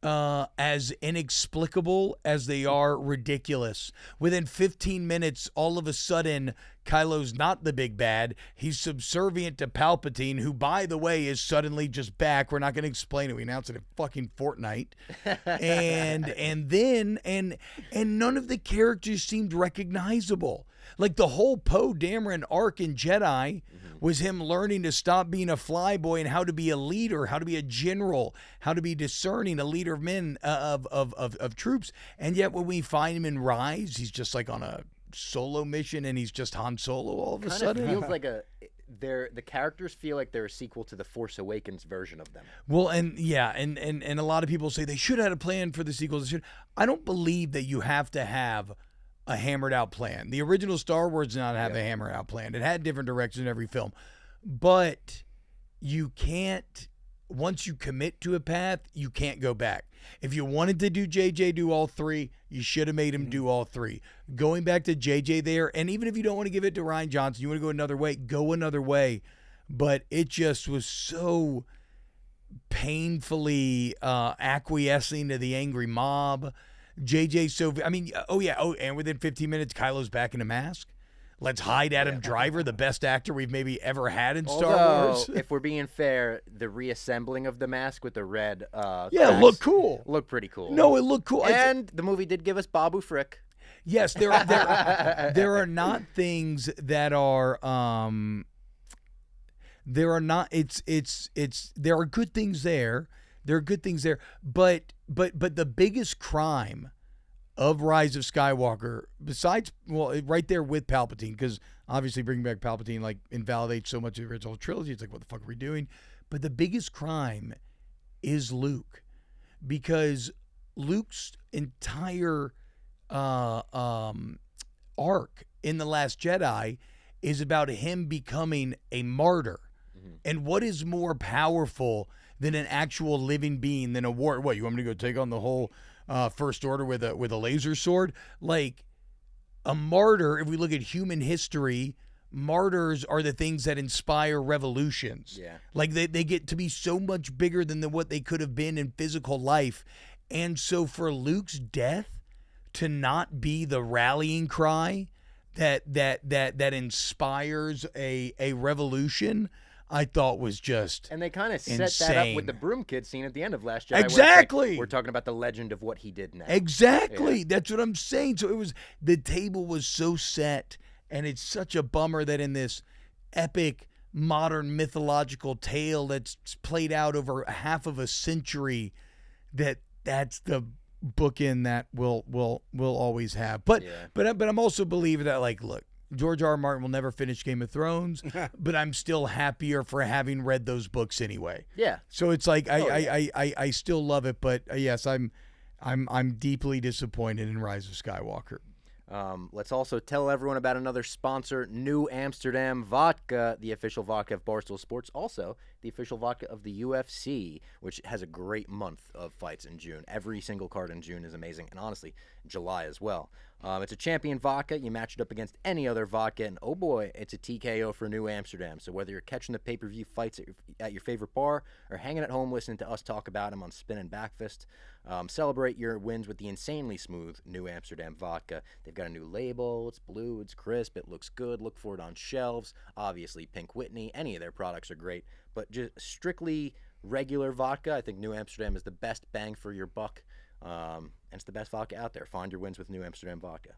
as inexplicable as they are ridiculous. Within 15 minutes, all of a sudden, Kylo's not the big bad. He's subservient to Palpatine, who, by the way, is suddenly just back. We're not going to explain it. We announced it at fucking Fortnite. And none of the characters seemed recognizable. Like the whole Poe Dameron arc in Jedi was him learning to stop being a flyboy and how to be a leader, how to be a general, how to be discerning, a leader of men, of troops. And yet when we find him in Rise, he's just like on a solo mission and he's just Han Solo all of a sudden. It feels like the characters feel like they're a sequel to the Force Awakens version of them. Well, and a lot of people say they should have had a plan for the sequels. I don't believe that you have to have a hammered out plan. The original Star Wars did not have a hammered out plan. It had different directions in every film. But you can't once you commit to a path, you can't go back. If you wanted to do JJ do all three, you should have made him do all three. Going back to JJ there, and even if you don't want to give it to Rian Johnson, you want to go another way. But it just was so painfully acquiescing to the angry mob. JJ, and within 15 minutes, Kylo's back in a mask. Let's hide Adam Driver, the best actor we've maybe ever had in Star Wars. If we're being fair, the reassembling of the mask with the red looked cool. Looked pretty cool. No, it looked cool. And the movie did give us Babu Frick. Yes, there are not things that are there are not there are good things there. There are good things there, but the biggest crime of Rise of Skywalker, besides, right there with Palpatine, because obviously bringing back Palpatine like invalidates so much of the original trilogy. It's like, what the fuck are we doing? But the biggest crime is Luke, because Luke's entire arc in The Last Jedi is about him becoming a martyr. Mm-hmm. And what is more powerful than an actual living being than a war? What, you want me to go take on the whole First Order with a laser sword? Like, a martyr, if we look at human history, martyrs are the things that inspire revolutions. Yeah. Like, they get to be so much bigger than what they could have been in physical life. And so for Luke's death to not be the rallying cry that inspires a revolution, I thought was just And they kind of set insane. that up with the broom kid scene at the end of Last Jedi. Exactly. We're talking about the legend of what he did next. Exactly. Yeah. That's what I'm saying. So the table was so set, and it's such a bummer that in this epic modern mythological tale that's played out over half of a century, that's the bookend that we'll always have. But I'm also a believer that, like, look, George R. R. Martin will never finish Game of Thrones, but I'm still happier for having read those books anyway. Yeah. So it's like I still love it, but yes, I'm deeply disappointed in Rise of Skywalker. Let's also tell everyone about another sponsor, New Amsterdam Vodka, the official vodka of Barstool Sports. Also, the official vodka of the UFC, which has a great month of fights in June. Every single card in June is amazing, and honestly, July as well. It's a champion vodka. You match it up against any other vodka, and oh boy, it's a TKO for New Amsterdam. So whether you're catching the pay-per-view fights at your favorite bar or hanging at home listening to us talk about them on Spin and Backfist, celebrate your wins with the insanely smooth New Amsterdam vodka. They've got a new label. It's blue. It's crisp. It looks good. Look for it on shelves. Obviously, Pink Whitney. Any of their products are great, but just strictly regular vodka, I think New Amsterdam is the best bang for your buck. And it's the best vodka out there. Find your wins with New Amsterdam vodka.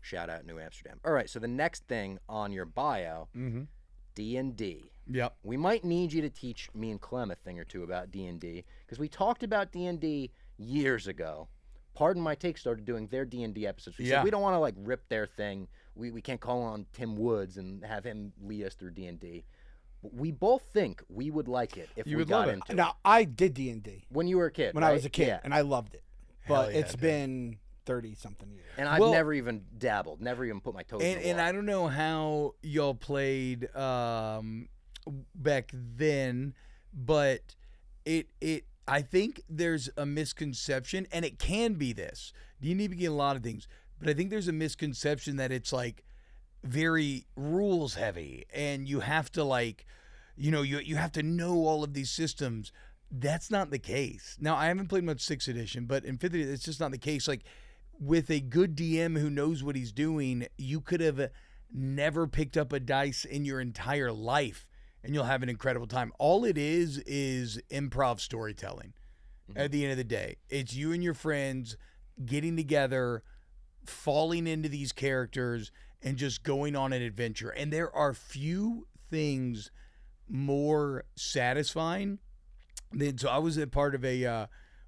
Shout out New Amsterdam. All right, so the next thing on your bio, D&D. Yep. We might need you to teach me and Clem a thing or two about D&D, because we talked about D&D years ago. Pardon My Take started doing their D&D episodes. We said we don't want to like rip their thing. We can't call on Tim Woods and have him lead us through D&D. We both think we would like it if we got into it. Now, I did D&D. When you were a kid, When right? I was a kid, and I loved it. But yeah, it's been 30-something years. And I've never even dabbled, never even put my toes in the water. And I don't know how y'all played back then, but I think there's a misconception, and it can be this. D&D begin a lot of things, but I think there's a misconception that it's like very rules heavy, and you have to like, you have to know all of these systems. That's not the case. Now, I haven't played much 6th edition, but in 5th edition, it's just not the case. Like, with a good DM who knows what he's doing, you could have never picked up a dice in your entire life, and you'll have an incredible time. All it is improv storytelling. At the end of the day, it's you and your friends getting together, falling into these characters, and just going on an adventure. And there are few things more satisfying. So I was a part of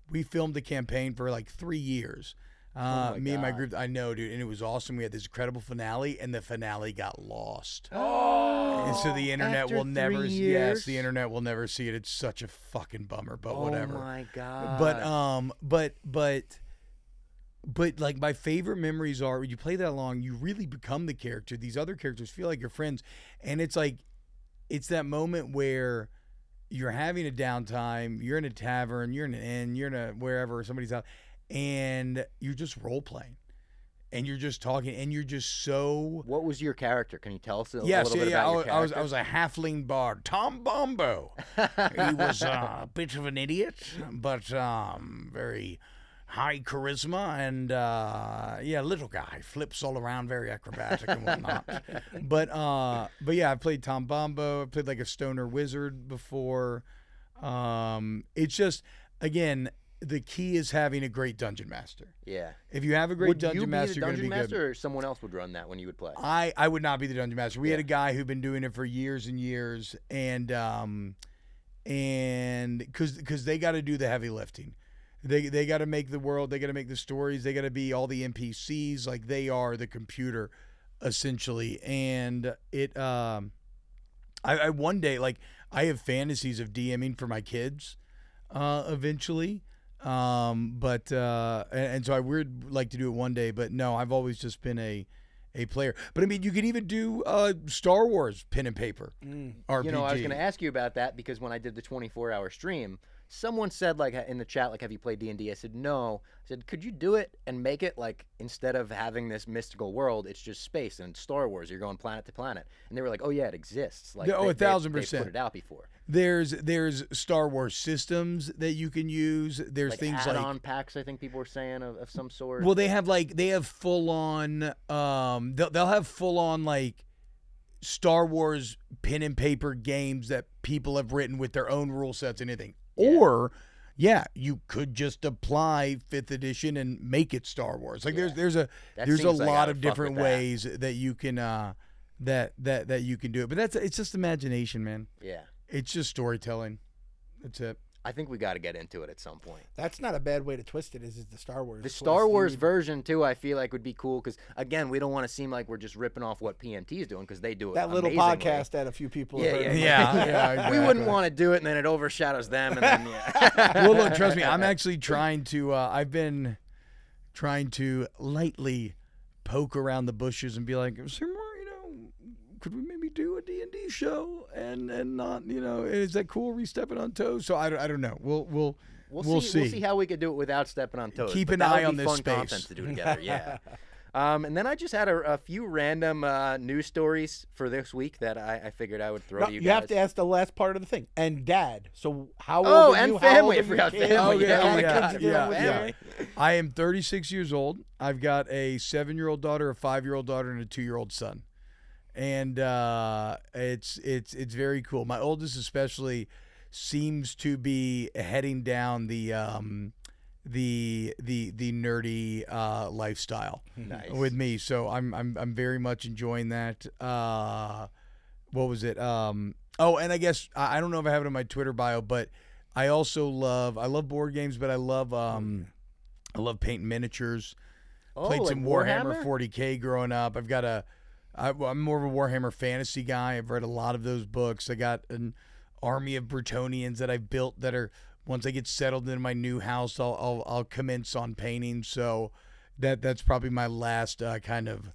we filmed a campaign for like 3 years. Me and my group, I know, dude, and it was awesome. We had this incredible finale, and the finale got lost. Oh, and so the internet will never, the internet will never see it. It's such a fucking bummer, but whatever. Oh my god. But like my favorite memories are when you play that long, you really become the character. These other characters feel like your friends, and it's like, it's that moment where you're having a downtime, you're in a tavern, you're in an inn, you're in a wherever somebody's out, and you're just role playing. And you're just talking, and you're just so. What was your character? Can you tell us a little bit about your character? I was a halfling bard, Tom Bombo. He was a bit of an idiot, but very high charisma, and little guy, flips all around, very acrobatic and whatnot. But yeah, I played Tom Bombo. I played like a stoner wizard before. It's just, again, the key is having a great dungeon master. Yeah. If you have a great dungeon master, you're going to be good. Would you be the dungeon master, or someone else would run that when you would play? I would not be the dungeon master. We had a guy who'd been doing it for years and years, and because they got to do the heavy lifting. They got to make the world. They got to make the stories. They got to be all the NPCs. Like, they are the computer, essentially. And it, I one day, like, I have fantasies of DMing for my kids, eventually. And so I would like to do it one day, but no, I've always just been a player. But I mean, you could even do Star Wars pen and paper RPG. You know, I was going to ask you about that, because when I did the 24-hour stream, someone said, like, in the chat, like, have you played D&D? I said, no. I said, could you do it and make it, like, instead of having this mystical world, it's just space, and Star Wars, you're going planet to planet. And they were like, oh, yeah, it exists. Like, 1,000%. They put it out before. There's Star Wars systems that you can use. There's like things add-on packs, I think people were saying, of some sort. Well, they have full-on, they'll have full-on, like, Star Wars pen and paper games that people have written with their own rule sets and anything. Yeah. Or, you could just apply 5th edition and make it Star Wars. Like, there's a lot of different ways that you can that you can do it. But it's just imagination, man. Yeah. It's just storytelling. That's it. I think we got to get into it at some point. That's not a bad way to twist it. Is the Star Wars? The Star Wars version too, I feel like would be cool, because again, we don't want to seem like we're just ripping off what PMT is doing, because they do it. That little amazingly. podcast that a few people. Yeah. Exactly. We wouldn't want to do it, and then it overshadows them, and then Well, look, trust me, I'm actually trying to. I've been trying to lightly poke around the bushes and be like, is there more? Could we maybe do a D&D show and not, is that cool? Are we stepping on toes? So I don't know. We'll see. We'll see how we could do it without stepping on toes. Keep an eye on this fun space. Content to do together. Yeah. And then I just had a few random news stories for this week that I figured I would throw to you guys. You have to ask the last part of the thing. And Dad. So how old are you? And family. I forgot family. Yeah. I am 36 years old. I've got a 7-year-old daughter, a 5-year-old daughter, and a 2-year-old son. And it's very cool. My oldest especially seems to be heading down the nerdy lifestyle with me. So I'm very much enjoying that. What was it? And I guess I don't know if I have it on my Twitter bio, but I also love board games, but I love painting miniatures. Played some Warhammer 40K growing up. I'm more of a Warhammer fantasy guy. I've read a lot of those books. I got an army of Bretonians that I've built that are, once I get settled in my new house, I'll commence on painting. So that's probably my last kind of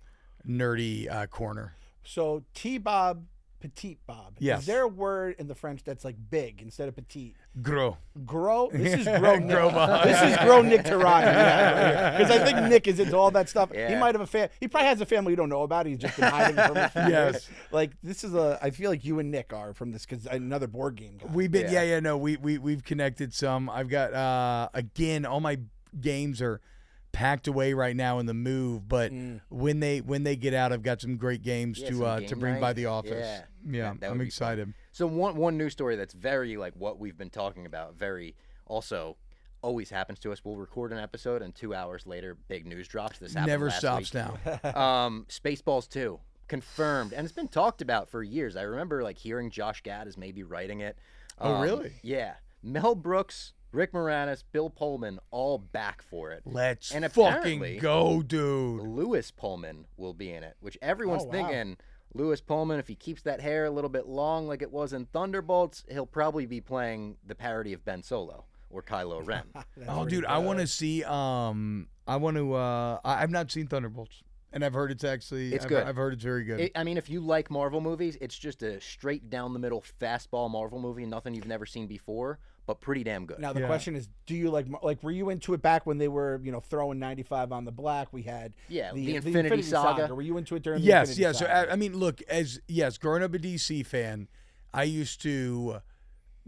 nerdy corner. So T-Bob, Petite Bob. Yes. Is there a word in the French that's like big instead of petite? Gros. Gros? This is Gros Nick. This is Gros Nick Tirani. Because I think Nick is into all that stuff. Yeah. He might have he probably has a family you don't know about. He's just been hiding from us. Yes. Like, this is I feel like you and Nick are from this, because another board game guy. We've been, no, we've connected some. I've got, again, all my games are packed away right now in the move, but when they get out, I've got some great games to bring by the office. Yeah, I'm excited. Fun. So one news story that's very like what we've been talking about, very also always happens to us. We'll record an episode, and 2 hours later, big news drops. This happened never last stops week. now. Spaceballs 2 confirmed, and it's been talked about for years. I remember like hearing Josh Gad is maybe writing it. Oh, really? Yeah. Mel Brooks, Rick Moranis, Bill Pullman, all back for it. Let's fucking go, dude. Lewis Pullman will be in it, which everyone's thinking, Lewis Pullman, if he keeps that hair a little bit long like it was in Thunderbolts, he'll probably be playing the parody of Ben Solo or Kylo Ren. Dude, I want to see, I've not seen Thunderbolts. and I've heard it's actually good. I've heard it's very good. I mean, if you like Marvel movies, it's just a straight down the middle fastball Marvel movie, nothing you've never seen before, but pretty damn good. Now the question is, do you like were you into it back when they were throwing 95 on the black? We had the Infinity Saga. Were you into it during the Yes, Infinity Saga? So I mean, look, growing up a DC fan, I used to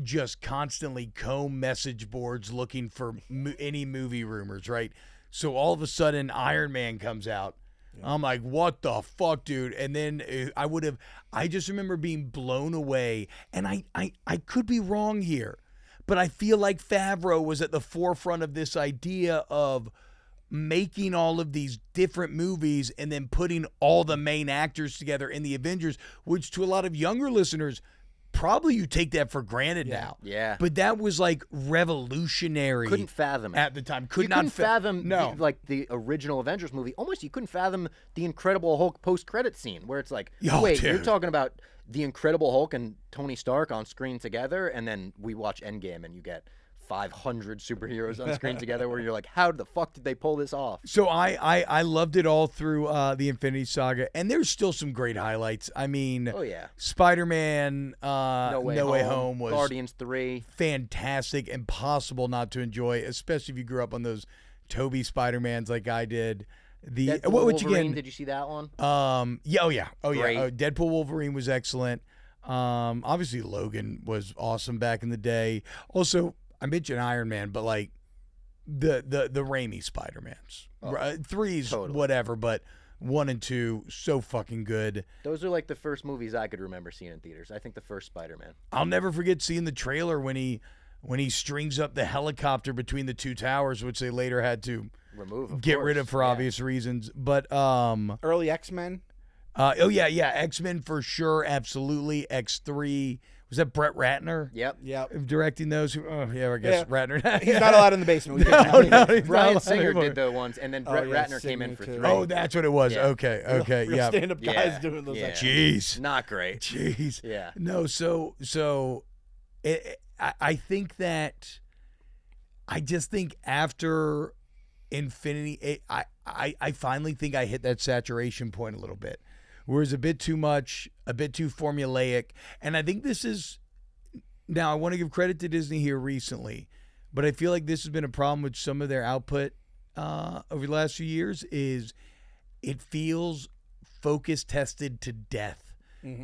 just constantly comb message boards looking for any movie rumors, right? So all of a sudden, Iron Man comes out. Yeah. I'm like, what the fuck, dude? And then I just remember being blown away. And I could be wrong here, but I feel like Favreau was at the forefront of this idea of making all of these different movies and then putting all the main actors together in the Avengers, which to a lot of younger listeners, probably you take that for granted now. Yeah. But that was like revolutionary. Couldn't fathom it. At the time. Couldn't fathom the original Avengers movie. Almost you couldn't fathom the Incredible Hulk post-credit scene where it's like, wait, you're talking about the Incredible Hulk and Tony Stark on screen together, and then we watch Endgame and you get 500 superheroes on screen together where you're like, how the fuck did they pull this off? So I loved it all through the Infinity Saga, and there's still some great highlights. I mean, Spider-Man No Way Home was Guardians 3. Fantastic, impossible not to enjoy, especially if you grew up on those Tobey Spider-Mans like I did. Deadpool Wolverine, did you see that one? Great. Deadpool Wolverine was excellent. Obviously Logan was awesome back in the day. Also, I mentioned Iron Man, but like the Raimi Spider-Mans. 3's totally. Whatever, but 1 and 2, so fucking good. Those are like the first movies I could remember seeing in theaters. I think the first Spider-Man. I'll never forget seeing the trailer when he strings up the helicopter between the two towers, which they later had to get rid of for obvious reasons. But early X-Men. X-Men for sure, absolutely. X3. Was that Brett Ratner? Yep. Directing those? I guess Ratner. He's not allowed in the basement. Bryan Singer did the ones, and then Brett Ratner came in for 3. Oh, that's what it was. Yeah. Okay. Real stand-up guys doing those. Jeez. Not great. Jeez. Yeah. No, I think that I just think after Infinity, I finally think I hit that saturation point a little bit. Whereas a bit too much, a bit too formulaic. And I think this is, now I want to give credit to Disney here recently, but I feel like this has been a problem with some of their output over the last few years, is it feels focus tested to death,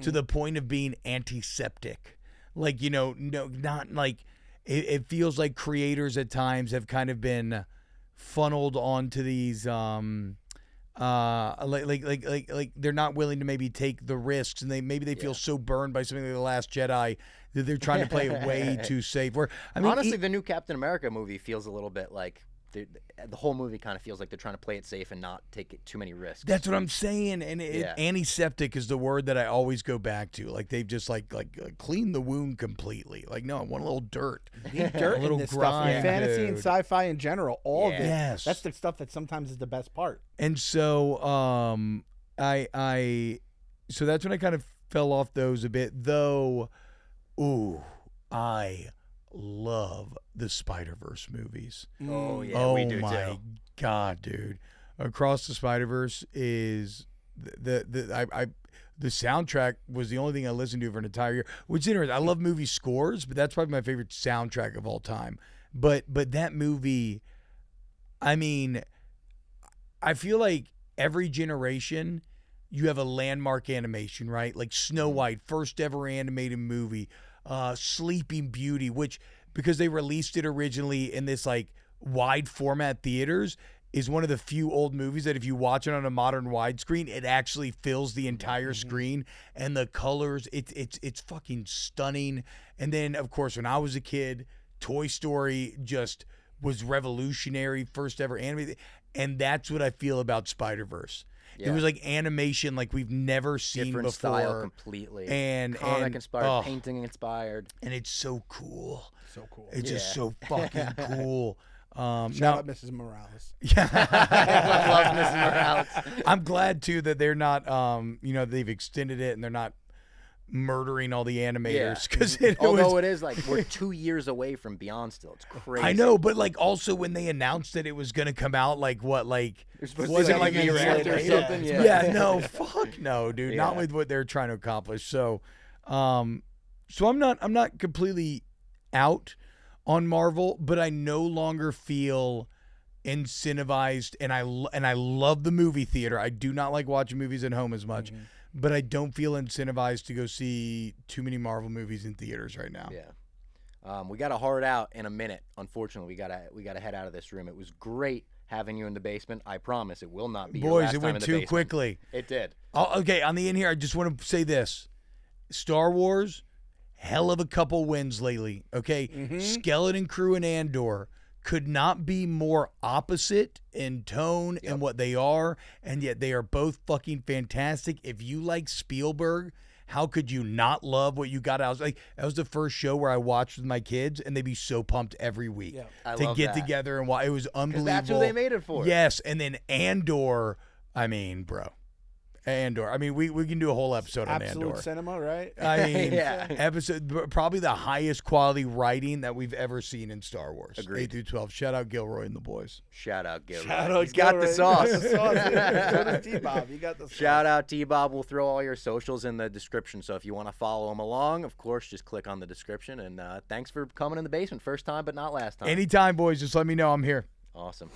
to the point of being antiseptic. Like, not like, it feels like creators at times have kind of been funneled onto these, like they're not willing to maybe take the risks, and they feel so burned by something like The Last Jedi that they're trying to play it way too safe. Where honestly, the new Captain America movie feels a little bit like the whole movie kind of feels like they're trying to play it safe and not take too many risks. That's what I'm saying, and antiseptic is the word that I always go back to. Like they've just like cleaned the wound completely. Like, no, I want a little dirt, dirt, a little in this grime, stuff. Fantasy and sci-fi in general, all of it. Yes, that's the stuff that sometimes is the best part. And so, so that's when I kind of fell off those a bit. Though, I love the Spider-Verse movies. Oh yeah, we do too. Oh my god, dude! Across the Spider-Verse is the soundtrack was the only thing I listened to for an entire year. Which is interesting. I love movie scores, but that's probably my favorite soundtrack of all time. But that movie, I mean, I feel like every generation you have a landmark animation, right? Like Snow White, first ever animated movie. Sleeping Beauty, which, because they released it originally in this like wide format theaters, is one of the few old movies that if you watch it on a modern widescreen, it actually fills the entire screen, and the colors, it's fucking stunning. And then of course when I was a kid, Toy Story just was revolutionary, first ever animated, and that's what I feel about Spider-Verse. Yeah. It was like animation like we've never seen different before. Style completely. And comic inspired, painting inspired. And it's so cool. So cool. It's just so fucking cool. Shout out Mrs. Morales. Yeah. Love Mrs. Morales. I'm glad too that they're not they've extended it and they're not murdering all the animators because although it is like we're 2 years away from Beyond still. It's crazy. I know, but like also when they announced that it was gonna come out, like what, like was it like a year after or something? Yeah, no, fuck no, dude, not with what they're trying to accomplish. So, I'm not completely out on Marvel, but I no longer feel incentivized, and I love the movie theater. I do not like watching movies at home as much. But I don't feel incentivized to go see too many Marvel movies in theaters right now. Yeah, we got to hard out in a minute. Unfortunately, we gotta head out of this room. It was great having you in the basement. I promise it will not be. Boys, your last it time went in the too basement. quickly. It did. Okay, on the end here, I just want to say this: Star Wars, hell of a couple wins lately. Okay, Skeleton Crew and Andor could not be more opposite in tone and what they are, and yet they are both fucking fantastic. If you like Spielberg, how could you not love what you got out? That was the first show where I watched with my kids, and they'd be so pumped every week to get together and watch. It was unbelievable. That's what they made it for. Yes, and then Andor, I mean, bro. Andor. I mean, we can do a whole episode on Absolute Andor. cinema, right? I mean, episode probably the highest quality writing that we've ever seen in Star Wars. Agreed. 8 through 12. Shout out Gilroy and the boys. Shout out Gilroy. He's got the sauce. So does T-Bob. You got the sauce. Shout out T-Bob. We'll throw all your socials in the description. So if you want to follow him along, of course, just click on the description. And thanks for coming in the basement. First time, but not last time. Anytime, boys. Just let me know I'm here. Awesome.